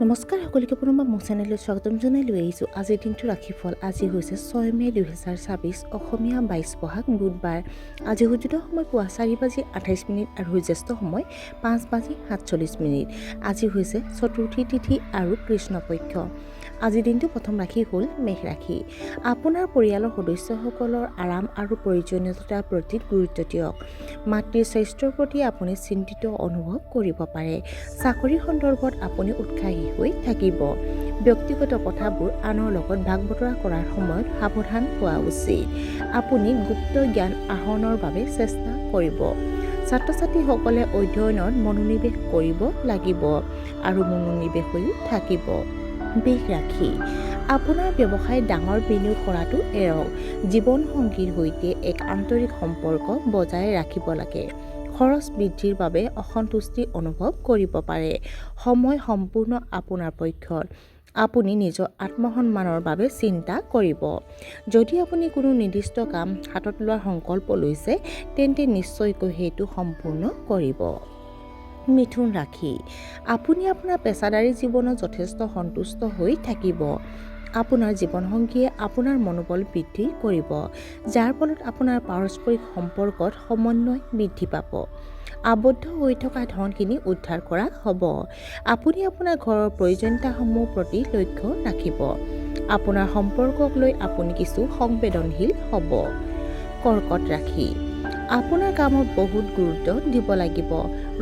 নমস্কাৰ সকলোকে পুনৰবাৰ মোৰ চেনেললৈ স্বাগতম জনাই লৈ আহিছোঁ। আজিৰ দিনটো ৰাশিফল। আজি হৈছে 6 মে 2026 অসমীয়া 22 বহাগ বুধবাৰ। আজি সূৰ্যোদয় সময় পুৱা 4:28 আৰু সূৰ্যাস্ত সময় 5:47। আজি হৈছে চতুৰ্থী তিথি আৰু কৃষ্ণপক্ষ। আজিৰ দিনটো প্ৰথম ৰাশি হ'ল মেষ ৰাশি। আপোনাৰ পৰিয়ালৰ সদস্যসকলৰ আৰাম আৰু প্ৰয়োজনীয়তাৰ প্ৰতি গুৰুত্ব দিয়ক। মাতৃৰ স্বাস্থ্যৰ প্ৰতি আপুনি চিন্তিত অনুভৱ কৰিব পাৰে। চাকৰিৰ সন্দৰ্ভত আপুনি উৎসাহী হৈ থাকিব। ব্যক্তিগত কথাবোৰ আনৰ লগত ভাগ বতৰা কৰাৰ সময়ত সাৱধান হোৱা উচিত। আপুনি গুপ্ত জ্ঞান আহৰণৰ বাবে চেষ্টা কৰিব। ছাত্ৰ-ছাত্ৰীসকলে অধ্যয়নত মনোনিৱেশ কৰিব লাগিব আৰু মনোনিৱেশ হৈও থাকিব। বৃষ ৰাশি। আপোনাৰ ব্যৱসায়ত ডাঙৰ বিনিয়োগ কৰাটো এৰক। জীৱনসংগীৰ সৈতে এক আন্তৰিক সম্পৰ্ক বজাই ৰাখিব লাগে। খৰচ বৃদ্ধিৰ বাবে অসন্তুষ্টি অনুভৱ কৰিব পাৰে। সময় সম্পূৰ্ণ আপোনাৰ পক্ষত। আপুনি নিজৰ আত্মসন্মানৰ বাবে চিন্তা কৰিব। যদি আপুনি কোনো নিৰ্দিষ্ট কাম হাতত লোৱাৰ সংকল্প লৈছে তেন্তে নিশ্চয়কৈ সেইটো সম্পূৰ্ণ কৰিব। মিথুন ৰাশি। আপুনি আপোনাৰ পেছাদাৰী জীৱনত যথেষ্ট সন্তুষ্ট হৈ থাকিব। আপোনাৰ জীৱনসংগীয়ে আপোনাৰ মনোবল বৃদ্ধি কৰিব, যাৰ ফলত আপোনাৰ পাৰস্পৰিক সম্পৰ্কত সমন্বয় বৃদ্ধি পাব। আবদ্ধ হৈ থকা ধনখিনি উদ্ধাৰ কৰা হ'ব। আপুনি আপোনাৰ ঘৰৰ প্ৰয়োজনীয়তাসমূহ প্ৰতি লক্ষ্য ৰাখিব। আপোনাৰ সম্পৰ্কক লৈ আপুনি কিছু সংবেদনশীল হ'ব। কৰ্কট ৰাশি। আপোনাৰ কামত বহুত গুৰুত্ব দিব লাগিব।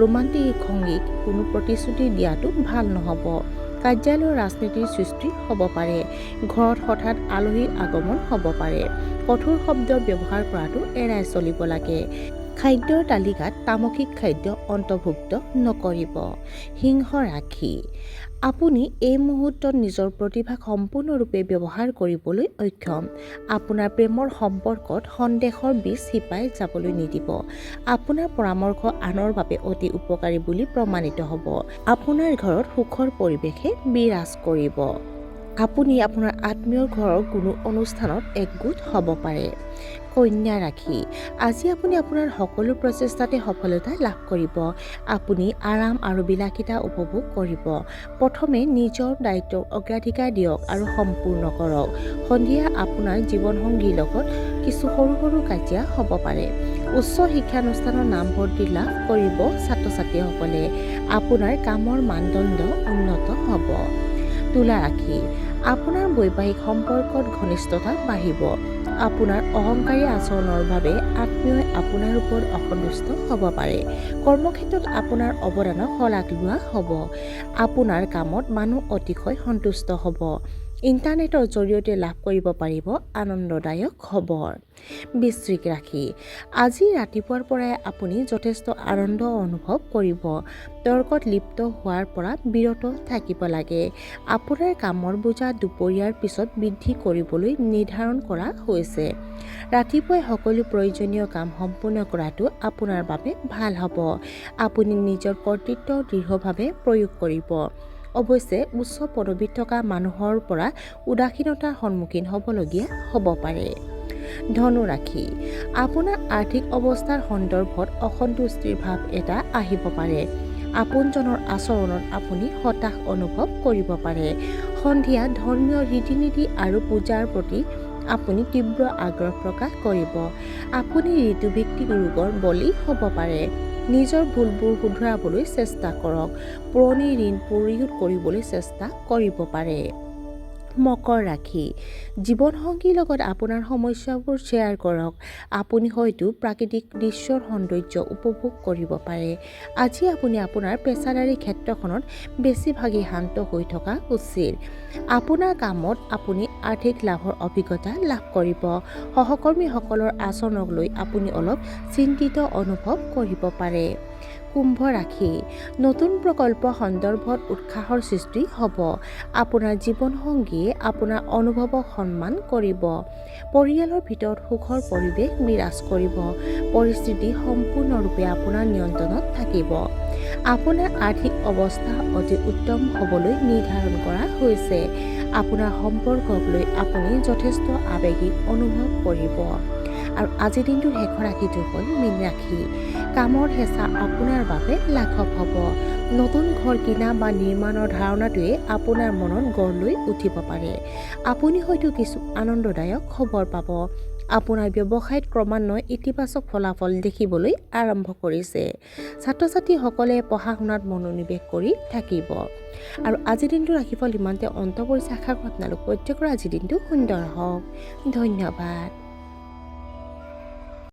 ৰোমান্টিক সংগীক কোনো প্ৰতিশ্ৰুতি দিয়াটো ভাল নহ'ব। কাৰ্যালয়ৰ ৰাজনীতিৰ সৃষ্টি হ'ব পাৰে। ঘৰত হঠাৎ আলহীৰ আগমন হ'ব পাৰে। কঠোৰ শব্দ ব্যৱহাৰ কৰাটো এৰাই চলিব লাগে। খাদ্যৰ তালিকাত তামসিক খাদ্য অন্তৰ্ভুক্ত নকৰিব। সিংহ ৰাশি। আপুনি এই মুহূৰ্তত নিজৰ প্ৰতিভা সম্পূৰ্ণৰূপে ব্যৱহাৰ কৰিবলৈ অক্ষম। আপোনাৰ প্ৰেমৰ সম্পৰ্কত সন্দেহৰ বীজ শিপাই যাবলৈ নিদিব। আপোনাৰ পৰামৰ্শ আনৰ বাবে অতি উপকাৰী বুলি প্ৰমাণিত হ'ব। আপোনাৰ ঘৰত সুখৰ পৰিৱেশে বিৰাজ কৰিব। আপুনি আপোনাৰ আত্মীয়ৰ ঘৰৰ কোনো অনুষ্ঠানত একগোট হ'ব পাৰে। কন্যা ৰাশি। আজি আপুনি আপোনাৰ সকলো প্ৰচেষ্টাতে সফলতা লাভ কৰিব। আপুনি আৰাম আৰু বিলাসিতা উপভোগ কৰিব। প্ৰথমে নিজৰ দায়িত্বক অগ্ৰাধিকাৰ দিয়ক আৰু সম্পূৰ্ণ কৰক। সন্ধিয়া আপোনাৰ জীৱনসংগীৰ লগত কিছু সৰু সৰু কাজিয়া হ'ব পাৰে। উচ্চ শিক্ষানুষ্ঠানৰ নামভৰ্তি লাভ কৰিব ছাত্ৰ-ছাত্ৰীসকলে। আপোনাৰ কামৰ মানদণ্ড উন্নত হ'ব। তুলা ৰাশি। আপোনাৰ বৈবাহিক সম্পৰ্কত ঘনিষ্ঠতা বাঢ়িব। আপোনাৰ অহংকাৰী আচৰণৰ বাবে আত্মীয়ই আপোনাৰ ওপৰত অসন্তুষ্ট হ'ব পাৰে। কৰ্মক্ষেত্ৰত আপোনাৰ অৱদানক শলাগ লোৱা হ'ব। আপোনাৰ কামত মানুহ অতিশয় সন্তুষ্ট হ'ব। ইণ্টাৰনেটৰ জৰিয়তে লাভ কৰিব পাৰিব আনন্দদায়ক খবৰ। বৃশ্চিক ৰাশি। আজি ৰাতিপুৱাৰ পৰাই আপুনি যথেষ্ট আনন্দ অনুভৱ কৰিব। তৰ্কত লিপ্ত হোৱাৰ পৰা বিৰত থাকিব লাগে। আপোনাৰ কামৰ বোজা দুপৰীয়াৰ পিছত বৃদ্ধি কৰিবলৈ নিৰ্ধাৰণ কৰা হৈছে। ৰাতিপুৱাই সকলো প্ৰয়োজনীয় কাম সম্পূৰ্ণ কৰাটো আপোনাৰ বাবে ভাল হ'ব। আপুনি নিজৰ কৰ্তৃত্ব দৃঢ়ভাৱে প্ৰয়োগ কৰিব। অৱশ্যে উচ্চ পদবীত থকা মানুহৰ পৰা উদাসীনতাৰ সন্মুখীন হ'বলগীয়া হ'ব পাৰে। ধনু ৰাশি। আপোনাৰ আৰ্থিক অৱস্থাৰ সন্দৰ্ভত অসন্তুষ্টিৰ ভাৱ এটা আহিব পাৰে। আপোনজনৰ আচৰণত আপুনি হতাশ অনুভৱ কৰিব পাৰে। সন্ধিয়া ধৰ্মীয় ৰীতি-নীতি আৰু পূজাৰ প্ৰতি আপুনি তীব্ৰ আগ্ৰহ প্ৰকাশ কৰিব। আপুনি ঋতুভিত্তিক ৰোগৰ বলি হ'ব পাৰে। নিজৰ ভুলবোৰ শুধৰাবলৈ চেষ্টা কৰক। পুৰণি ঋণ পৰিশোধ কৰিবলৈ চেষ্টা কৰিব পাৰে। মকৰ ৰাশি। জীৱনসংগীৰ লগত আপোনাৰ সমস্যাবোৰ শ্বেয়াৰ কৰক। আপুনি হয়তো প্ৰাকৃতিক দৃশ্যৰ সৌন্দৰ্য উপভোগ কৰিব পাৰে। আজি আপুনি আপোনাৰ পেছাদাৰী ক্ষেত্ৰখনত বেছিভাগেই শান্ত হৈ থকা উচিত। আপোনাৰ কামত আপুনি আৰ্থিক লাভৰ অভিজ্ঞতা লাভ কৰিব। সহকৰ্মীসকলৰ আচৰণক লৈ আপুনি অলপ চিন্তিত অনুভৱ কৰিব পাৰে। কুম্ভ ৰাশি। নতুন প্ৰকল্প সন্দৰ্ভত উৎসাহৰ সৃষ্টি হ'ব। আপোনাৰ জীৱনসংগীয়ে আপোনাৰ অনুভৱক সন্মান কৰিব। পৰিয়ালৰ ভিতৰত সুখৰ পৰিৱেশ বিৰাজ কৰিব। পৰিস্থিতি সম্পূৰ্ণৰূপে আপোনাৰ নিয়ন্ত্ৰণত থাকিব। আপোনাৰ আৰ্থিক অৱস্থা অতি উত্তম হ'বলৈ নিৰ্ধাৰণ কৰা হৈছে। আপোনাৰ সম্পৰ্কক লৈ আপুনি যথেষ্ট আৱেগিক অনুভৱ কৰিব। আৰু আজিৰ দিনটোৰ শেষৰ ৰাশিটো হ'ল মীন ৰাশি। কামৰ হেঁচা আপোনাৰ বাবে লাঘৱ হ'ব। নতুন ঘৰ কিনা বা নিৰ্মাণৰ ধাৰণাটোৱে আপোনাৰ মনত গঢ় লৈ উঠিব পাৰে। আপুনি হয়তো কিছু আনন্দদায়ক খবৰ পাব। আপোনাৰ ব্যৱসায়ত ক্ৰমান্বয়ে ইতিবাচক ফলাফল দেখিবলৈ আৰম্ভ কৰিছে। ছাত্ৰ-ছাত্ৰীসকলে পঢ়া শুনাত মনোনিৱেশ কৰি থাকিব। আৰু আজিৰ দিনটো ৰাশিফল ইমানতে অন্ত পৰিছে। আশা কৰোঁ আপোনালোক প্ৰত্যেকৰে আজিৰ দিনটো সুন্দৰ হওক। ধন্যবাদ।